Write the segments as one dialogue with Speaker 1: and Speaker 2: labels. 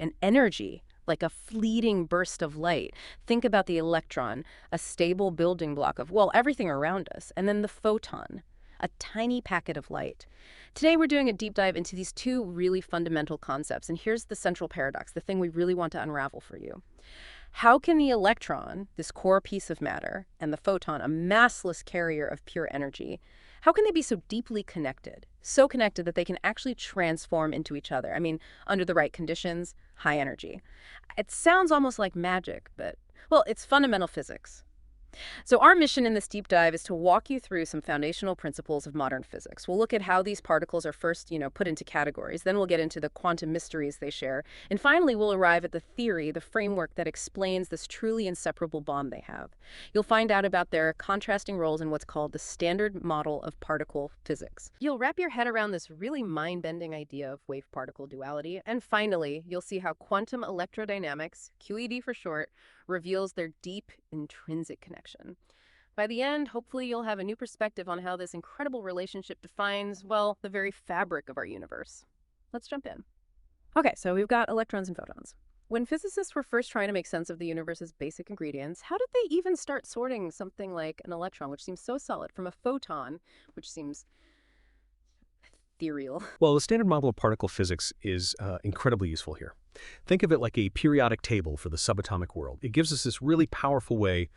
Speaker 1: and energy, like a fleeting burst of light. Think about the electron, a stable building block of, well, everything around us, and then the photon, a tiny packet of light. Today, we're doing a deep dive into these two really fundamental concepts, and here's the central paradox, the thing we really want to unravel for you. How can the electron, this core piece of matter, and the photon, a massless carrier of pure energy, how can they be so deeply connected? So connected that they can actually transform into each other. I mean, under the right conditions, high energy. It sounds almost like magic, but, well, it's fundamental physics. So our mission in this deep dive is to walk you through some foundational principles of modern physics. We'll look at how these particles are first, put into categories. Then we'll get into the quantum mysteries they share. And finally, we'll arrive at the theory, the framework that explains this truly inseparable bond they have. You'll find out about their contrasting roles in what's called the standard model of particle physics. You'll wrap your head around this really mind-bending idea of wave-particle duality. And finally, you'll see how quantum electrodynamics, QED for short, reveals their deep, intrinsic connection. By the end, hopefully you'll have a new perspective on how this incredible relationship defines, well, the very fabric of our universe. Let's jump in. Okay, so we've got electrons and photons. When physicists were first trying to make sense of the universe's basic ingredients, how did they even start sorting something like an electron, which seems so solid, from a photon, which seems ethereal?
Speaker 2: Well, the standard model of particle physics is incredibly useful here. Think of it like a periodic table for the subatomic world. It gives us this really powerful way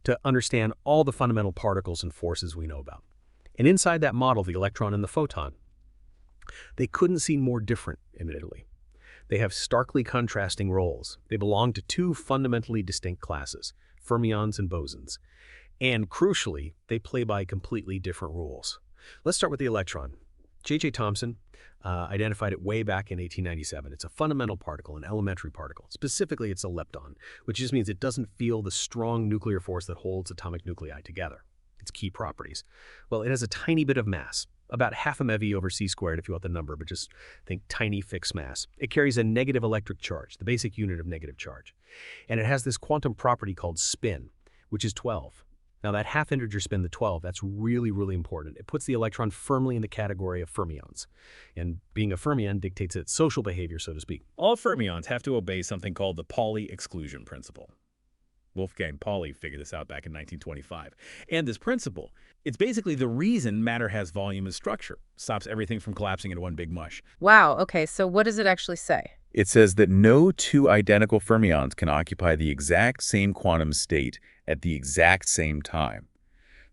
Speaker 2: to understand all the fundamental particles and forces we know about. And inside that model, the electron and the photon, they couldn't seem more different, admittedly. They have starkly contrasting roles. They belong to two fundamentally distinct classes, Fermions and Bosons. And crucially, they play by completely different rules. Let's start with the electron. J.J. Thomson identified it way back in 1897. It's a fundamental particle, an elementary particle. Specifically, it's a lepton, which just means it doesn't feel the strong nuclear force that holds atomic nuclei together. Its key properties. Well, it has a tiny bit of mass, about half a MeV over c squared if you want the number, but just think tiny fixed mass. It carries a negative electric charge, the basic unit of negative charge. And it has this quantum property called spin, which is 12. Now that half integer spin, the 12, that's really, really important. It puts the electron firmly in the category of fermions. And being a fermion dictates its social behavior, so to speak.
Speaker 3: All fermions have to obey something called the Pauli Exclusion Principle. Wolfgang Pauli figured this out back in 1925. And this principle, it's basically the reason matter has volume and structure, stops everything from collapsing into one big mush.
Speaker 1: Wow, okay, so what does it actually say?
Speaker 4: It says that no two identical fermions can occupy the exact same quantum state at the exact same time.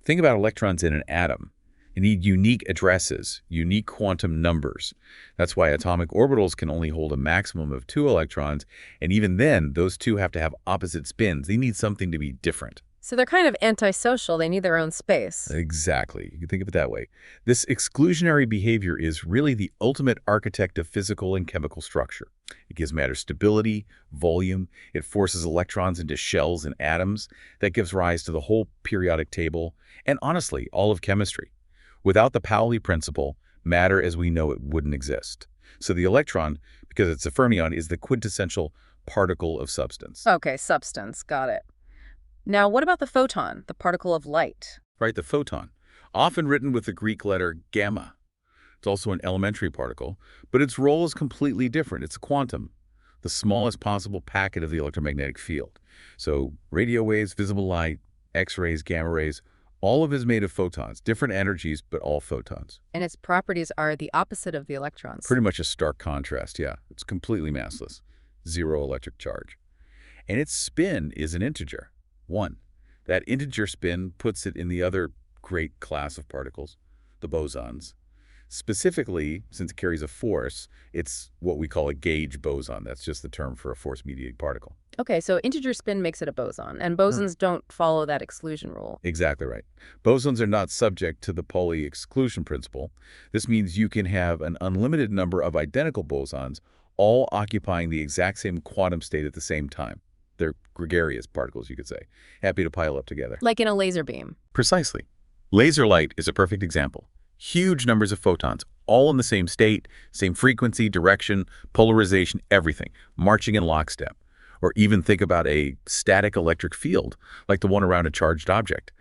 Speaker 4: Think about electrons in an atom. You need unique addresses, unique quantum numbers. That's why atomic orbitals can only hold a maximum of 2 electrons, and even then, those two have to have opposite spins. They need something to be different.
Speaker 1: So they're kind of antisocial. They need their own space.
Speaker 4: Exactly. You can think of it that way. This exclusionary behavior is really the ultimate architect of physical and chemical structure. It gives matter stability, volume. It forces electrons into shells and atoms. That gives rise to the whole periodic table, and honestly, all of chemistry. Without the Pauli principle, matter as we know it wouldn't exist. So the electron, because it's a fermion, is the quintessential particle of substance.
Speaker 1: Okay, substance. Got it. Now, what about the photon, the particle of light?
Speaker 4: Right, the photon, often written with the Greek letter gamma. It's also an elementary particle, but its role is completely different. It's a quantum, the smallest possible packet of the electromagnetic field. So radio waves, visible light, X-rays, gamma rays, all of it is made of photons, different energies, but all photons.
Speaker 1: And its properties are the opposite of the electrons.
Speaker 4: Pretty much a stark contrast, yeah. It's completely massless, 0 electric charge. And its spin is an integer, 1. That integer spin puts it in the other great class of particles, the bosons. Specifically, since it carries a force, it's what we call a gauge boson. That's just the term for a force-mediated particle.
Speaker 1: Okay, so integer spin makes it a boson, and bosons don't follow that exclusion rule.
Speaker 4: Exactly right. Bosons are not subject to the Pauli Exclusion Principle. This means you can have an unlimited number of identical bosons, all occupying the exact same quantum state at the same time. They're gregarious particles, you could say, happy to pile up together.
Speaker 1: Like in a laser beam.
Speaker 4: Precisely. Laser light is a perfect example. Huge numbers of photons, all in the same state, same frequency, direction, polarization, everything, marching in lockstep. Or even think about a static electric field, like the one around a charged object.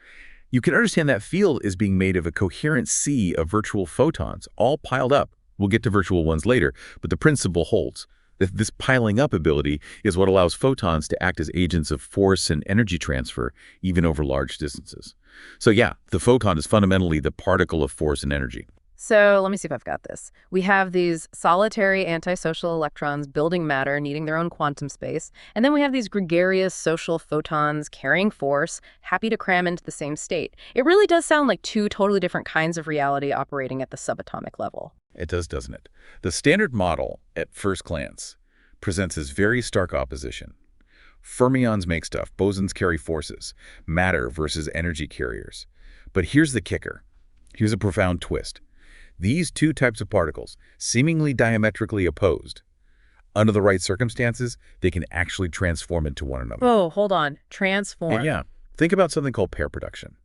Speaker 4: You can understand that field is being made of a coherent sea of virtual photons, all piled up. We'll get to virtual ones later, but the principle holds. This piling up ability is what allows photons to act as agents of force and energy transfer, even over large distances. So yeah, the photon is fundamentally the particle of force and energy.
Speaker 1: So let me see if I've got this. We have these solitary antisocial electrons building matter, needing their own quantum space. And then we have these gregarious social photons carrying force, happy to cram into the same state. It really does sound like two totally different kinds of reality operating at the subatomic level.
Speaker 4: It does, doesn't it? The standard model, at first glance, presents as very stark opposition. Fermions make stuff, bosons carry forces, matter versus energy carriers. But here's the kicker. Here's a profound twist. These two types of particles, seemingly diametrically opposed, under the right circumstances, they can actually transform into one another.
Speaker 1: Oh, hold on. Transform.
Speaker 4: And yeah, think about something called pair production.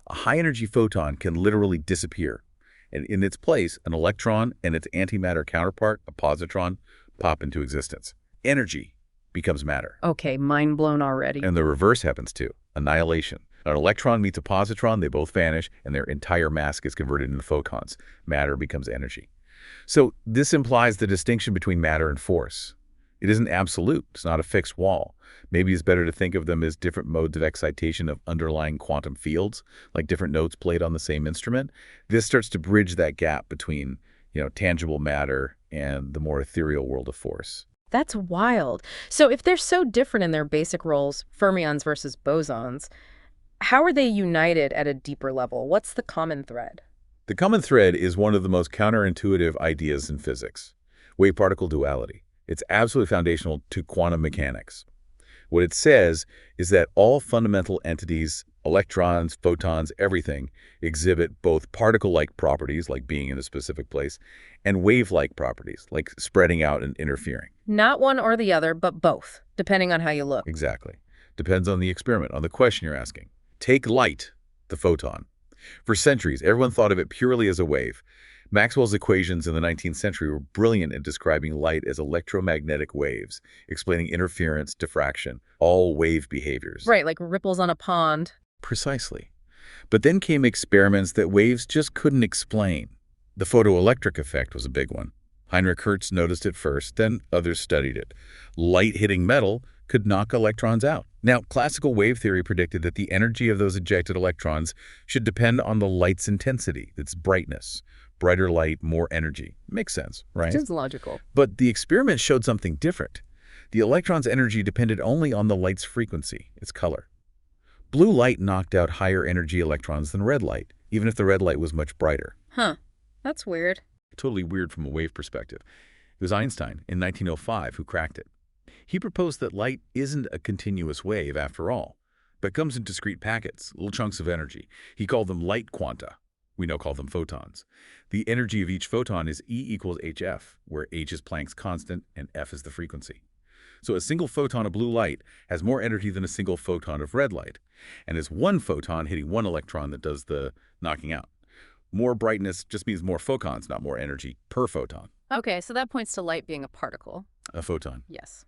Speaker 4: A high-energy photon can literally disappear, and in its place, an electron and its antimatter counterpart, a positron, pop into existence. Energy becomes matter.
Speaker 1: Okay, mind blown already.
Speaker 4: And the reverse happens too, annihilation. An electron meets a positron, they both vanish, and their entire mass gets converted into photons. Matter becomes energy. So this implies the distinction between matter and force. It isn't absolute. It's not a fixed wall. Maybe it's better to think of them as different modes of excitation of underlying quantum fields, like different notes played on the same instrument. This starts to bridge that gap between, tangible matter and the more ethereal world of force.
Speaker 1: That's wild. So if they're so different in their basic roles, fermions versus bosons, how are they united at a deeper level? What's the common thread?
Speaker 4: The common thread is one of the most counterintuitive ideas in physics, wave-particle duality. It's absolutely foundational to quantum mechanics. What it says is that all fundamental entities, electrons, photons, everything, exhibit both particle-like properties, like being in a specific place, and wave-like properties, like spreading out and interfering.
Speaker 1: Not one or the other, but both, depending on how you look.
Speaker 4: Exactly. Depends on the experiment, on the question you're asking. Take light, the photon. For centuries, everyone thought of it purely as a wave. Maxwell's equations in the 19th century were brilliant at describing light as electromagnetic waves, explaining interference, diffraction, all wave behaviors.
Speaker 1: Right, like ripples on a pond.
Speaker 4: Precisely. But then came experiments that waves just couldn't explain. The photoelectric effect was a big one. Heinrich Hertz noticed it first, then others studied it. Light hitting metal could knock electrons out. Now, classical wave theory predicted that the energy of those ejected electrons should depend on the light's intensity, its brightness. Brighter light, more energy. Makes sense, right?
Speaker 1: Seems logical.
Speaker 4: But the experiment showed something different. The electron's energy depended only on the light's frequency, its color. Blue light knocked out higher energy electrons than red light, even if the red light was much brighter.
Speaker 1: Huh. That's weird.
Speaker 4: Totally weird from a wave perspective. It was Einstein in 1905 who cracked it. He proposed that light isn't a continuous wave after all, but comes in discrete packets, little chunks of energy. He called them light quanta. We now call them photons. The energy of each photon is E equals hf, where h is Planck's constant and f is the frequency. So a single photon of blue light has more energy than a single photon of red light, and is one photon hitting one electron that does the knocking out. More brightness just means more photons, not more energy per photon.
Speaker 1: Okay, so that points to light being a particle.
Speaker 4: A photon.
Speaker 1: Yes.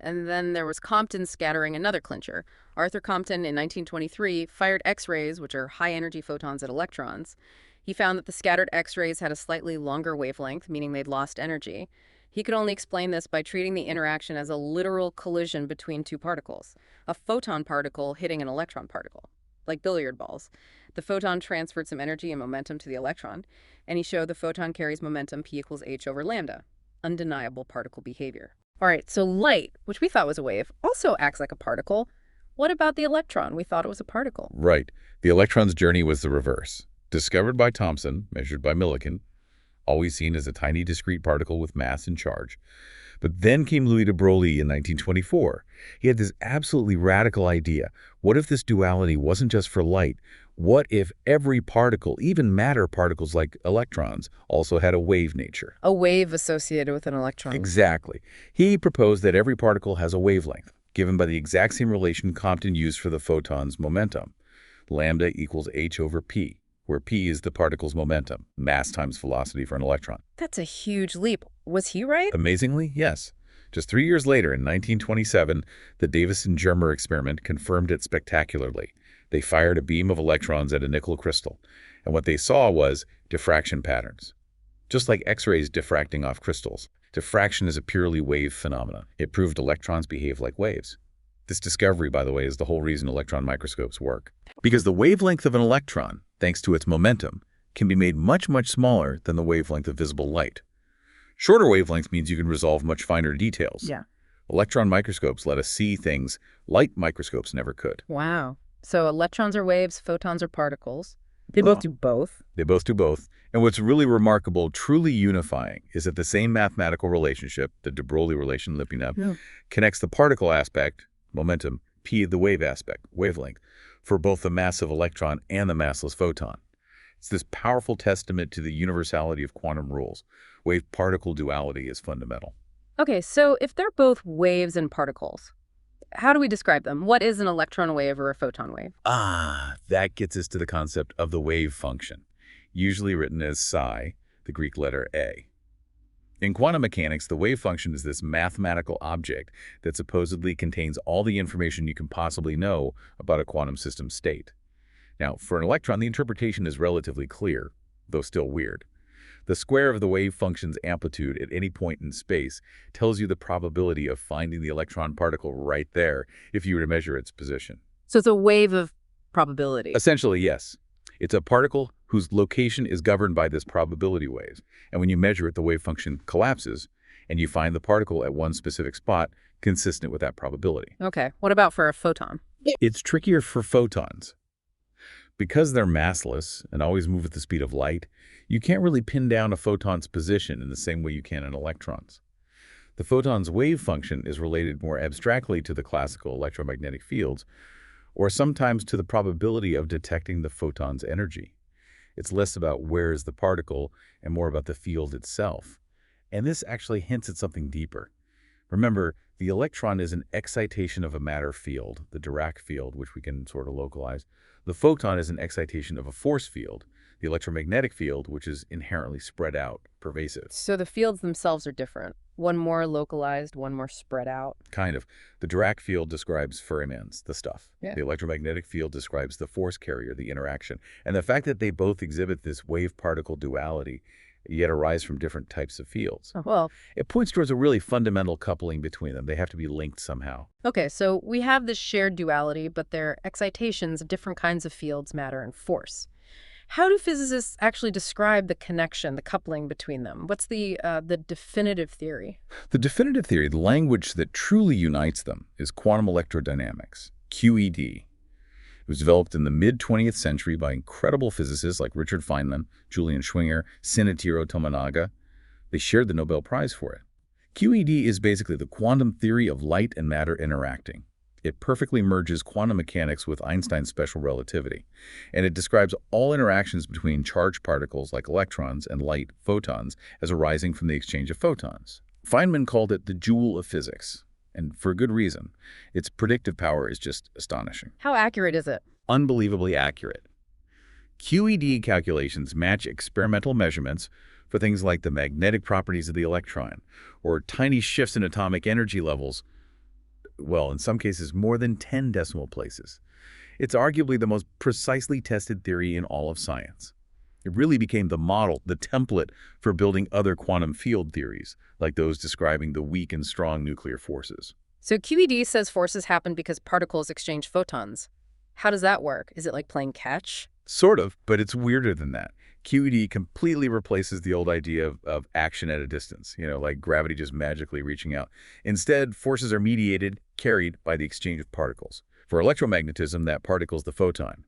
Speaker 1: And then there was Compton scattering, another clincher. Arthur Compton in 1923 fired X-rays, which are high-energy photons at electrons. He found that the scattered X-rays had a slightly longer wavelength, meaning they'd lost energy. He could only explain this by treating the interaction as a literal collision between two particles, a photon particle hitting an electron particle, like billiard balls. The photon transferred some energy and momentum to the electron, and he showed the photon carries momentum P equals h over lambda, undeniable particle behavior. All right, so light, which we thought was a wave, also acts like a particle. What about the electron? We thought it was a particle.
Speaker 4: Right. The electron's journey was the reverse. Discovered by Thomson, measured by Millikan, always seen as a tiny discrete particle with mass and charge. But then came Louis de Broglie in 1924. He had this absolutely radical idea. What if this duality wasn't just for light? What if every particle, even matter particles like electrons, also had a wave nature?
Speaker 1: A wave associated with an electron.
Speaker 4: Exactly. He proposed that every particle has a wavelength, given by the exact same relation Compton used for the photon's momentum. Lambda equals h over p, where p is the particle's momentum, mass times velocity for an electron.
Speaker 1: That's a huge leap. Was he right?
Speaker 4: Amazingly, yes. Just 3 years later, in 1927, the Davison-Germer experiment confirmed it spectacularly. They fired a beam of electrons at a nickel crystal, and what they saw was diffraction patterns, just like X-rays diffracting off crystals. Diffraction is a purely wave phenomenon. It proved electrons behave like waves. This discovery, by the way, is the whole reason electron microscopes work. Because the wavelength of an electron, thanks to its momentum, can be made much, much smaller than the wavelength of visible light. Shorter wavelengths means you can resolve much finer details.
Speaker 1: Yeah.
Speaker 4: Electron microscopes let us see things light microscopes never could.
Speaker 1: Wow. So electrons are waves, photons are particles. They both do both.
Speaker 4: They both do both. And what's really remarkable, truly unifying, is that the same mathematical relationship, the de Broglie relation, Lippi-Neb, connects the particle aspect, momentum, p the wave aspect, wavelength, for both the massive electron and the massless photon. It's this powerful testament to the universality of quantum rules. Wave-particle duality is fundamental.
Speaker 1: Okay, so if they're both waves and particles, how do we describe them? What is an electron wave or a photon wave?
Speaker 4: That gets us to the concept of the wave function, usually written as psi, the Greek letter A. In quantum mechanics, the wave function is this mathematical object that supposedly contains all the information you can possibly know about a quantum system state. Now, for an electron, the interpretation is relatively clear, though still weird. The square of the wave function's amplitude at any point in space tells you the probability of finding the electron particle right there if you were to measure its position.
Speaker 1: So it's a wave of probability.
Speaker 4: Essentially, yes. It's a particle whose location is governed by this probability wave. And when you measure it, the wave function collapses, and you find the particle at one specific spot consistent with that probability.
Speaker 1: Okay, what about for a photon?
Speaker 4: It's trickier for photons. Because they're massless and always move at the speed of light, you can't really pin down a photon's position in the same way you can in electrons. The photon's wave function is related more abstractly to the classical electromagnetic fields, or sometimes to the probability of detecting the photon's energy. It's less about where is the particle and more about the field itself. And this actually hints at something deeper. Remember, the electron is an excitation of a matter field, the Dirac field, which we can sort of localize. The photon is an excitation of a force field, the electromagnetic field, which is inherently spread out, pervasive.
Speaker 1: So the fields themselves are different. One more localized, one more spread out.
Speaker 4: Kind of. The Dirac field describes Fermions, the stuff.
Speaker 1: Yeah.
Speaker 4: The electromagnetic field describes the force carrier, the interaction. And the fact that they both exhibit this wave-particle duality yet arise from different types of fields.
Speaker 1: Oh, well,
Speaker 4: It points towards a really fundamental coupling between them. They have to be linked somehow.
Speaker 1: okay, so we have this shared duality, but they're excitations of different kinds of fields, matter, and force. How do physicists actually describe the connection, the coupling between them? What's the definitive theory?
Speaker 4: The definitive theory, the language that truly unites them, is quantum electrodynamics, QED. It was developed in the mid-20th century by incredible physicists like Richard Feynman, Julian Schwinger, Shinichiro Tominaga. They shared the Nobel Prize for it. QED is basically the quantum theory of light and matter interacting. It perfectly merges quantum mechanics with Einstein's special relativity, and it describes all interactions between charged particles like electrons and light, photons, as arising from the exchange of photons. Feynman called it the jewel of physics, and for good reason. Its predictive power is just astonishing.
Speaker 1: How accurate is it?
Speaker 4: Unbelievably accurate. QED calculations match experimental measurements for things like the magnetic properties of the electron, or tiny shifts in atomic energy levels, well, in some cases, more than 10 decimal places. It's arguably the most precisely tested theory in all of science. It really became the model, the template for building other quantum field theories, like those describing the weak and strong nuclear forces.
Speaker 1: So QED says forces happen because particles exchange photons. How does that work? Is it like playing catch?
Speaker 4: Sort of, but it's weirder than that. QED completely replaces the old idea of action at a distance, like gravity just magically reaching out. Instead, forces are mediated, carried by the exchange of particles. For electromagnetism, that particle's the photon.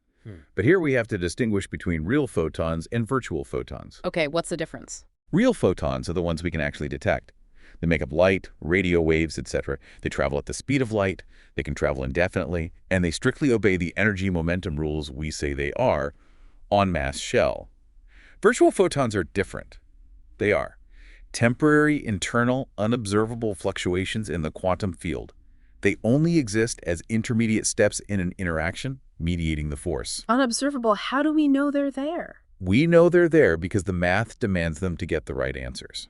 Speaker 4: But here we have to distinguish between real photons and virtual photons.
Speaker 1: Okay, what's the difference?
Speaker 4: Real photons are the ones we can actually detect. They make up light, radio waves, etc. They travel at the speed of light, they can travel indefinitely, and they strictly obey the energy-momentum rules we say they are on mass shell. Virtual photons are different. They are temporary, internal, unobservable fluctuations in the quantum field. They only exist as intermediate steps in an interaction, mediating the force.
Speaker 1: Unobservable, how do we know they're there?
Speaker 4: We know they're there because the math demands them to get the right answers.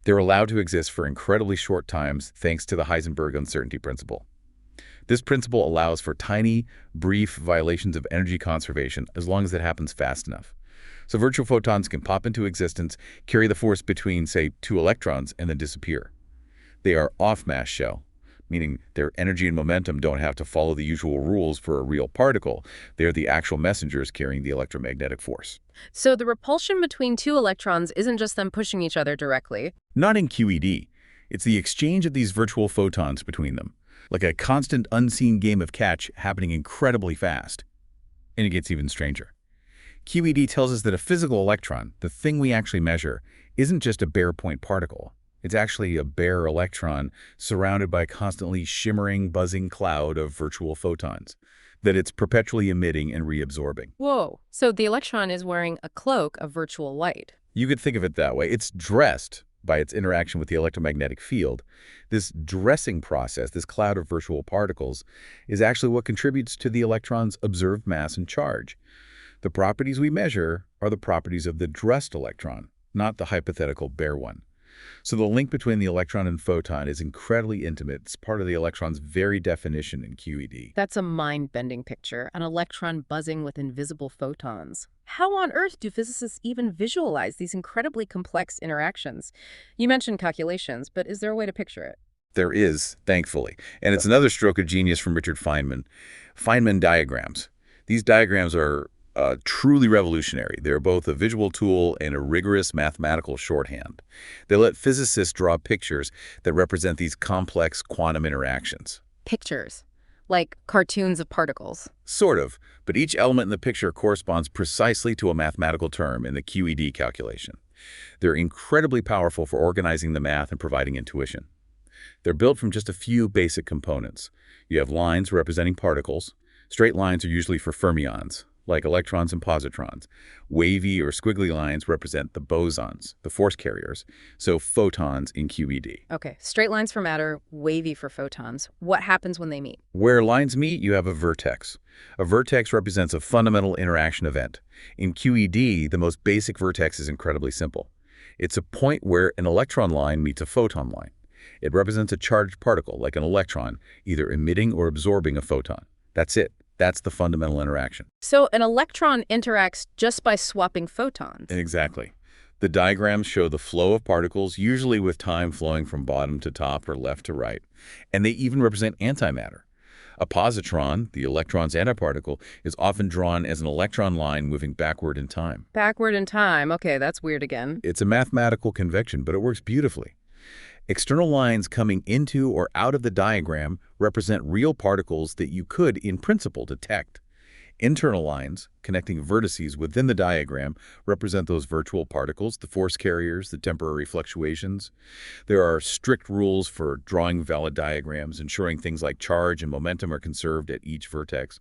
Speaker 4: They're allowed to exist for incredibly short times thanks to the Heisenberg uncertainty principle. This principle allows for tiny, brief violations of energy conservation as long as it happens fast enough. So virtual photons can pop into existence, carry the force between, say, two electrons, and then disappear. They are off-mass shell, meaning their energy and momentum don't have to follow the usual rules for a real particle. They're the actual messengers carrying the electromagnetic force.
Speaker 1: So the repulsion between two electrons isn't just them pushing each other directly.
Speaker 4: Not in QED. It's the exchange of these virtual photons between them, like a constant unseen game of catch happening incredibly fast. And it gets even stranger. QED tells us that a physical electron, the thing we actually measure, isn't just a bare point particle. It's actually a bare electron surrounded by a constantly shimmering, buzzing cloud of virtual photons that it's perpetually emitting and reabsorbing.
Speaker 1: Whoa. So the electron is wearing a cloak of virtual light.
Speaker 4: You could think of it that way. It's dressed by its interaction with the electromagnetic field. This dressing process, this cloud of virtual particles, is actually what contributes to the electron's observed mass and charge. The properties we measure are the properties of the dressed electron, not the hypothetical bare one. So the link between the electron and photon is incredibly intimate. It's part of the electron's very definition in QED.
Speaker 1: That's a mind-bending picture, an electron buzzing with invisible photons. How on earth do physicists even visualize these incredibly complex interactions? You mentioned calculations, but is there a way to picture it?
Speaker 4: There is, thankfully. And it's another stroke of genius from Richard Feynman. Feynman diagrams. These diagrams are truly revolutionary. They're both a visual tool and a rigorous mathematical shorthand. They let physicists draw pictures that represent these complex quantum interactions.
Speaker 1: Pictures, like cartoons of particles.
Speaker 4: Sort of, but each element in the picture corresponds precisely to a mathematical term in the QED calculation. They're incredibly powerful for organizing the math and providing intuition. They're built from just a few basic components. You have lines representing particles. Straight lines are usually for fermions, like electrons and positrons. Wavy or squiggly lines represent the bosons, the force carriers, so photons in QED.
Speaker 1: Okay, straight lines for matter, wavy for photons. What happens when they meet?
Speaker 4: Where lines meet, you have a vertex. A vertex represents a fundamental interaction event. In QED, the most basic vertex is incredibly simple. It's a point where an electron line meets a photon line. It represents a charged particle, like an electron, either emitting or absorbing a photon. That's it. That's the fundamental interaction.
Speaker 1: So an electron interacts just by swapping photons.
Speaker 4: Exactly. The diagrams show the flow of particles, usually with time flowing from bottom to top or left to right. And they even represent antimatter. A positron, the electron's antiparticle, is often drawn as an electron line moving backward in time.
Speaker 1: Backward in time. Okay, that's weird again.
Speaker 4: It's a mathematical convection, but it works beautifully. External lines coming into or out of the diagram represent real particles that you could, in principle, detect. Internal lines, connecting vertices within the diagram, represent those virtual particles, the force carriers, the temporary fluctuations. There are strict rules for drawing valid diagrams, ensuring things like charge and momentum are conserved at each vertex.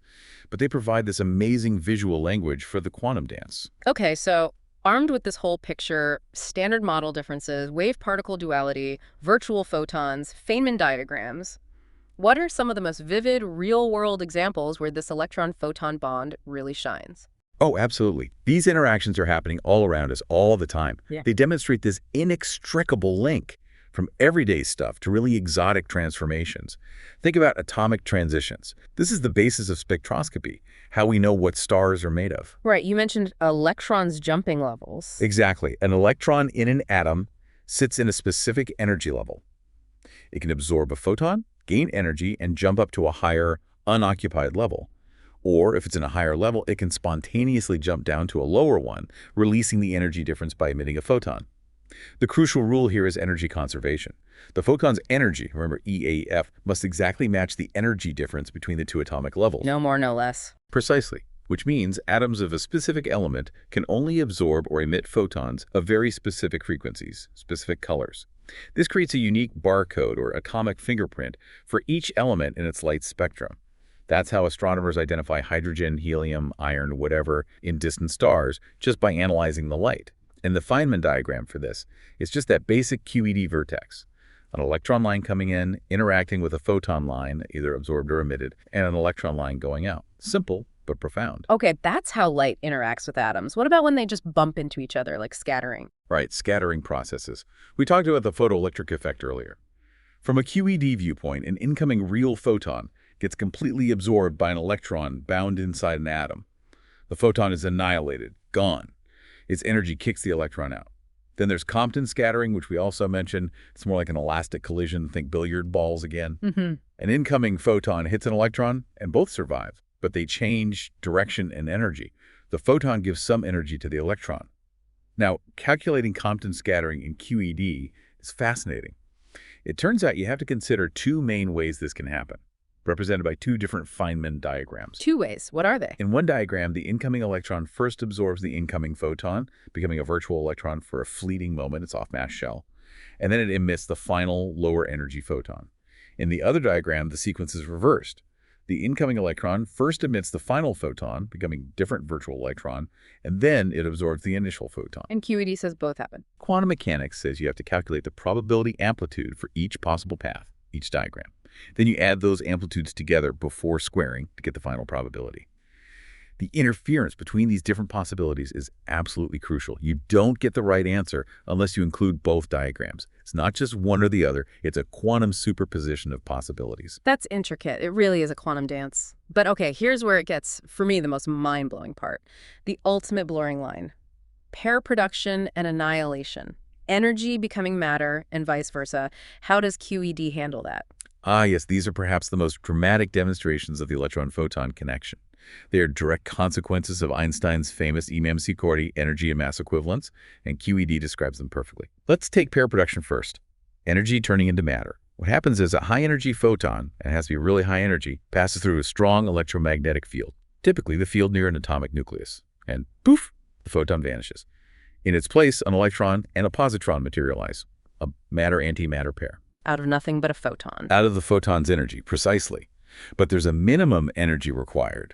Speaker 4: But they provide this amazing visual language for the quantum dance.
Speaker 1: Okay, so armed with this whole picture, standard model differences, wave-particle duality, virtual photons, Feynman diagrams, what are some of the most vivid, real-world examples where this electron-photon bond really shines?
Speaker 4: Oh, absolutely. These interactions are happening all around us all the time.
Speaker 1: Yeah.
Speaker 4: They demonstrate this inextricable link from everyday stuff to really exotic transformations. Think about atomic transitions. This is the basis of spectroscopy, how we know what stars are made of.
Speaker 1: Right, you mentioned electrons jumping levels.
Speaker 4: Exactly. An electron in an atom sits in a specific energy level. It can absorb a photon, gain energy, and jump up to a higher, unoccupied level. Or if it's in a higher level, it can spontaneously jump down to a lower one, releasing the energy difference by emitting a photon. The crucial rule here is energy conservation. The photon's energy, remember EAF, must exactly match the energy difference between the two atomic levels.
Speaker 1: No more, no less.
Speaker 4: Precisely, which means atoms of a specific element can only absorb or emit photons of very specific frequencies, specific colors. This creates a unique barcode or atomic fingerprint for each element in its light spectrum. That's how astronomers identify hydrogen, helium, iron, whatever, in distant stars just by analyzing the light. And the Feynman diagram for this is just that basic QED vertex. An electron line coming in, interacting with a photon line, either absorbed or emitted, and an electron line going out. Simple, but profound.
Speaker 1: Okay, that's how light interacts with atoms. What about when they just bump into each other, like scattering?
Speaker 4: Right, scattering processes. We talked about the photoelectric effect earlier. From a QED viewpoint, an incoming real photon gets completely absorbed by an electron bound inside an atom. The photon is annihilated, gone. Its energy kicks the electron out. Then there's Compton scattering, which we also mentioned. It's more like an elastic collision. Think billiard balls again. An incoming photon hits an electron, and both survive, but they change direction and energy. The photon gives some energy to the electron. Now, calculating Compton scattering in QED is fascinating. It turns out you have to consider two main ways this can happen, represented by two different Feynman diagrams.
Speaker 1: Two ways. What are they?
Speaker 4: In one diagram, the incoming electron first absorbs the incoming photon, becoming a virtual electron for a fleeting moment, its off-mass shell, and then it emits the final lower energy photon. In the other diagram, the sequence is reversed. The incoming electron first emits the final photon, becoming a different virtual electron, and then it absorbs the initial photon.
Speaker 1: And QED says both happen.
Speaker 4: Quantum mechanics says you have to calculate the probability amplitude for each possible path, each diagram. Then you add those amplitudes together before squaring to get the final probability. The interference between these different possibilities is absolutely crucial. You don't get the right answer unless you include both diagrams. It's not just one or the other. It's a quantum superposition of possibilities.
Speaker 1: That's intricate. It really is a quantum dance. But okay, here's where it gets, for me, the most mind-blowing part. The ultimate blurring line. Pair production and annihilation. Energy becoming matter and vice versa. How does QED handle that?
Speaker 4: Ah, yes, these are perhaps the most dramatic demonstrations of the electron-photon connection. They are direct consequences of Einstein's famous E-mc energy and mass equivalence, and QED describes them perfectly. Let's take pair production first. Energy turning into matter. What happens is a high-energy photon, and it has to be really high energy, passes through a strong electromagnetic field, typically the field near an atomic nucleus, and poof, the photon vanishes. In its place, an electron and a positron materialize, a matter-antimatter pair.
Speaker 1: Out of nothing but a photon.
Speaker 4: Out of the photon's energy, precisely. But there's a minimum energy required.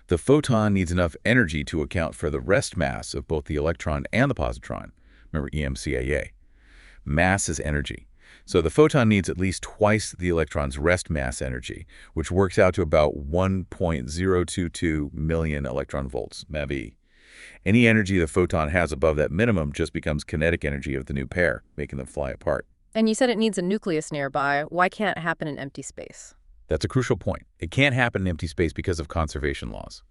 Speaker 4: The photon needs enough energy to account for the rest mass of both the electron and the positron. Remember EMCAA. Mass is energy. So the photon needs at least twice the electron's rest mass energy, which works out to about 1.022 million electron volts, MeV. Any energy the photon has above that minimum just becomes kinetic energy of the new pair, making them fly apart.
Speaker 1: And you said it needs a nucleus nearby. Why can't it happen in empty space?
Speaker 4: That's a crucial point. It can't happen in empty space because of conservation laws.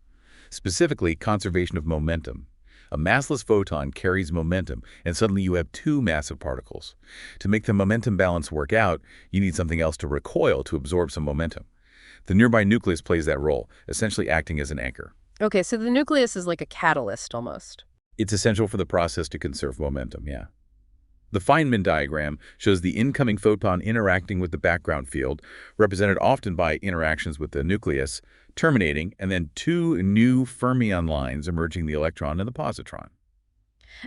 Speaker 4: Specifically, conservation of momentum. A massless photon carries momentum, and suddenly you have two massive particles. To make the momentum balance work out, you need something else to recoil to absorb some momentum. The nearby nucleus plays that role, essentially acting as an anchor.
Speaker 1: Okay, so the nucleus is like a catalyst almost.
Speaker 4: It's essential for the process to conserve momentum, yeah. The Feynman diagram shows the incoming photon interacting with the background field, represented often by interactions with the nucleus, terminating, and then two new fermion lines emerging the electron and the positron.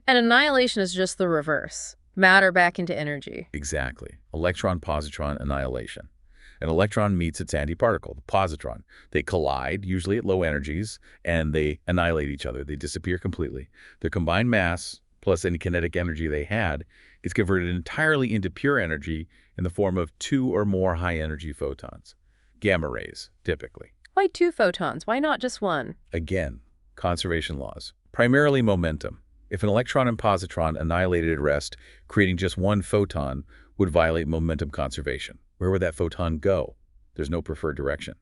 Speaker 1: And annihilation is just the reverse. Matter back into energy.
Speaker 4: Exactly. Electron-positron annihilation. An electron meets its antiparticle, the positron. They collide, usually at low energies, and they annihilate each other. They disappear completely. Their combined mass, plus any kinetic energy they had, gets converted entirely into pure energy in the form of two or more high-energy photons. Gamma rays, typically.
Speaker 1: Why two photons? Why not just one?
Speaker 4: Again, conservation laws. Primarily momentum. If an electron and positron annihilated at rest, creating just one photon would violate momentum conservation. Where would that photon go? There's no preferred direction.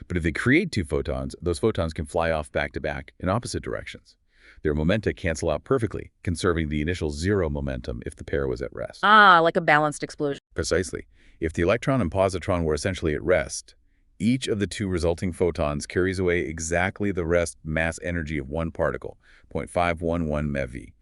Speaker 4: But if they create two photons, those photons can fly off back-to-back in opposite directions. Their momenta cancel out perfectly, conserving the initial zero momentum if the pair was at rest.
Speaker 1: Ah, like a balanced explosion.
Speaker 4: Precisely. If the electron and positron were essentially at rest, each of the two resulting photons carries away exactly the rest mass energy of one particle, 0.511 MeV.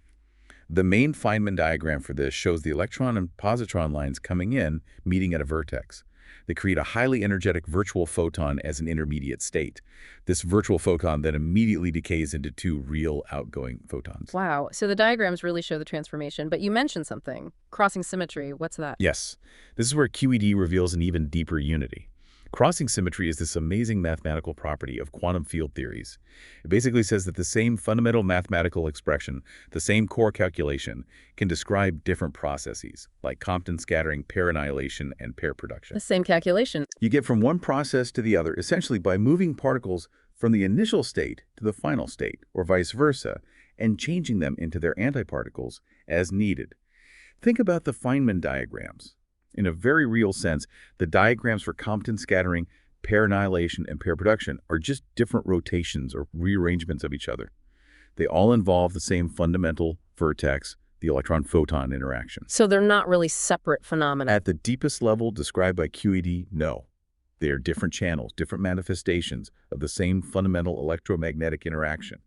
Speaker 4: The main Feynman diagram for this shows the electron and positron lines coming in, meeting at a vertex. They create a highly energetic virtual photon as an intermediate state. This virtual photon then immediately decays into two real outgoing photons.
Speaker 1: Wow, so the diagrams really show the transformation, but you mentioned something. Crossing symmetry, what's that?
Speaker 4: Yes, this is where QED reveals an even deeper unity. Crossing symmetry is this amazing mathematical property of quantum field theories. It basically says that the same fundamental mathematical expression, the same core calculation, can describe different processes, like Compton scattering, pair annihilation, and pair production.
Speaker 1: The same calculation.
Speaker 4: You get from one process to the other essentially by moving particles from the initial state to the final state, or vice versa, and changing them into their antiparticles as needed. Think about the Feynman diagrams. In a very real sense, the diagrams for Compton scattering, pair annihilation, and pair production are just different rotations or rearrangements of each other. They all involve the same fundamental vertex, the electron-photon interaction.
Speaker 1: So they're not really separate phenomena.
Speaker 4: At the deepest level described by QED, no. They are different channels, different manifestations of the same fundamental electromagnetic interaction.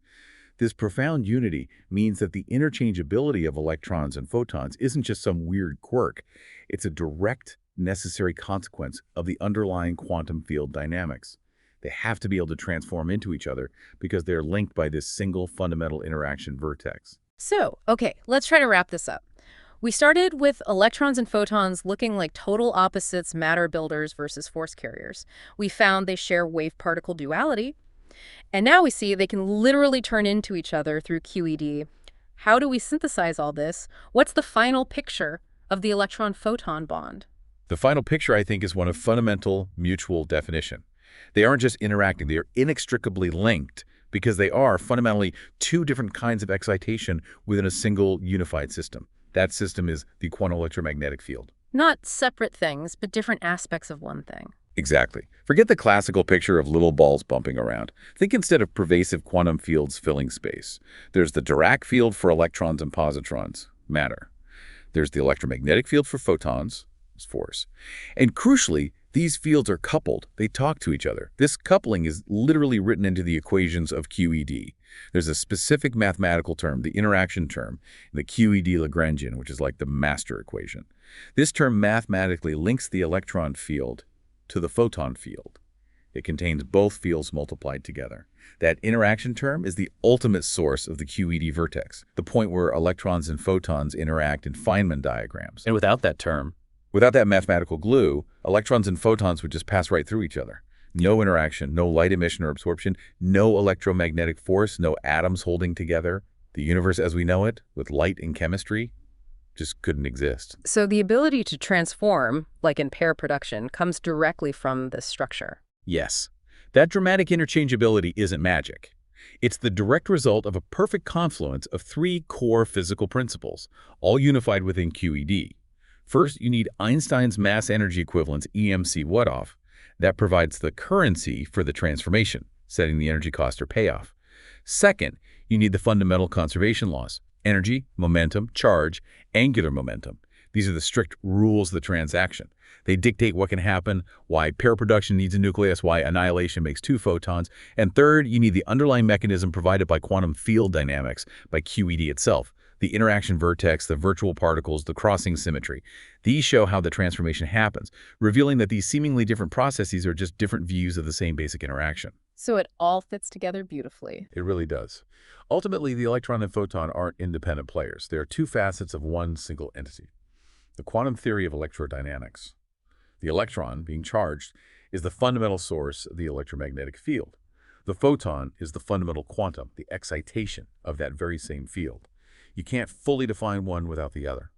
Speaker 4: This profound unity means that the interchangeability of electrons and photons isn't just some weird quirk. It's a direct, necessary consequence of the underlying quantum field dynamics. They have to be able to transform into each other because they're linked by this single fundamental interaction vertex.
Speaker 1: So, okay, let's try to wrap this up. We started with electrons and photons looking like total opposites, matter builders versus force carriers. We found they share wave-particle duality. And now we see they can literally turn into each other through QED. How do we synthesize all this? What's the final picture of the electron-photon bond?
Speaker 4: The final picture, I think, is one of fundamental mutual definition. They aren't just interacting, they are inextricably linked because they are fundamentally two different kinds of excitation within a single unified system. That system is the quantum electromagnetic field.
Speaker 1: Not separate things, but different aspects of one thing.
Speaker 4: Exactly. Forget the classical picture of little balls bumping around. Think instead of pervasive quantum fields filling space. There's the Dirac field for electrons and positrons, matter. There's the electromagnetic field for photons, force. And crucially, these fields are coupled. They talk to each other. This coupling is literally written into the equations of QED. There's a specific mathematical term, the interaction term, in the QED Lagrangian, which is like the master equation. This term mathematically links the electron field to the photon field. It contains both fields multiplied together. That interaction term is the ultimate source of the QED vertex, the point where electrons and photons interact in Feynman diagrams.
Speaker 2: And without that term,
Speaker 4: Without that mathematical glue, electrons and photons would just pass right through each other. No interaction, no light emission or absorption, no electromagnetic force, no atoms holding together. The universe as we know it, with light and chemistry, just couldn't exist.
Speaker 1: So the ability to transform, like in pair production, comes directly from this structure.
Speaker 4: Yes, that dramatic interchangeability isn't magic. It's the direct result of a perfect confluence of three core physical principles, all unified within QED. First, you need Einstein's mass-energy equivalence, EMC Woodhoff. That provides the currency for the transformation, setting the energy cost or payoff. Second, you need the fundamental conservation laws, energy, momentum, charge, angular momentum. These are the strict rules of the transaction. They dictate what can happen, why pair production needs a nucleus, why annihilation makes two photons. And third, you need the underlying mechanism provided by quantum field dynamics, by QED itself. The interaction vertex, the virtual particles, the crossing symmetry. These show how the transformation happens, revealing that these seemingly different processes are just different views of the same basic interaction.
Speaker 1: So it all fits together beautifully.
Speaker 4: It really does. Ultimately, the electron and photon aren't independent players. They are two facets of one single entity. The quantum theory of electrodynamics. The electron, being charged, is the fundamental source of the electromagnetic field. The photon is the fundamental quantum, the excitation of that very same field. You can't fully define one without the other.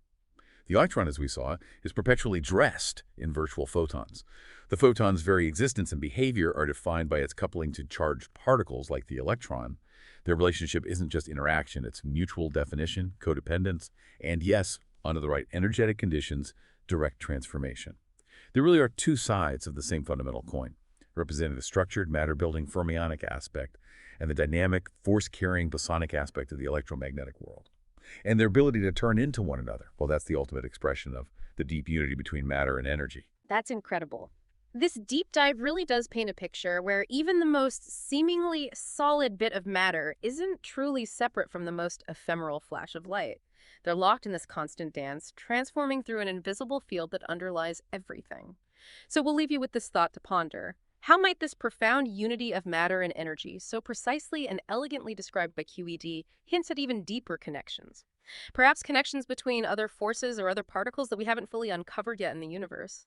Speaker 4: The electron, as we saw, is perpetually dressed in virtual photons. The photon's very existence and behavior are defined by its coupling to charged particles like the electron. Their relationship isn't just interaction, it's mutual definition, codependence, and yes, under the right energetic conditions, direct transformation. There really are two sides of the same fundamental coin, representing the structured, matter-building fermionic aspect and the dynamic, force-carrying bosonic aspect of the electromagnetic world. And their ability to turn into one another, well, that's the ultimate expression of the deep unity between matter and energy.
Speaker 1: That's incredible. This deep dive really does paint a picture where even the most seemingly solid bit of matter isn't truly separate from the most ephemeral flash of light. They're locked in this constant dance, transforming through an invisible field that underlies everything. So we'll leave you with this thought to ponder. How might this profound unity of matter and energy, so precisely and elegantly described by QED, hint at even deeper connections? Perhaps connections between other forces or other particles that we haven't fully uncovered yet in the universe.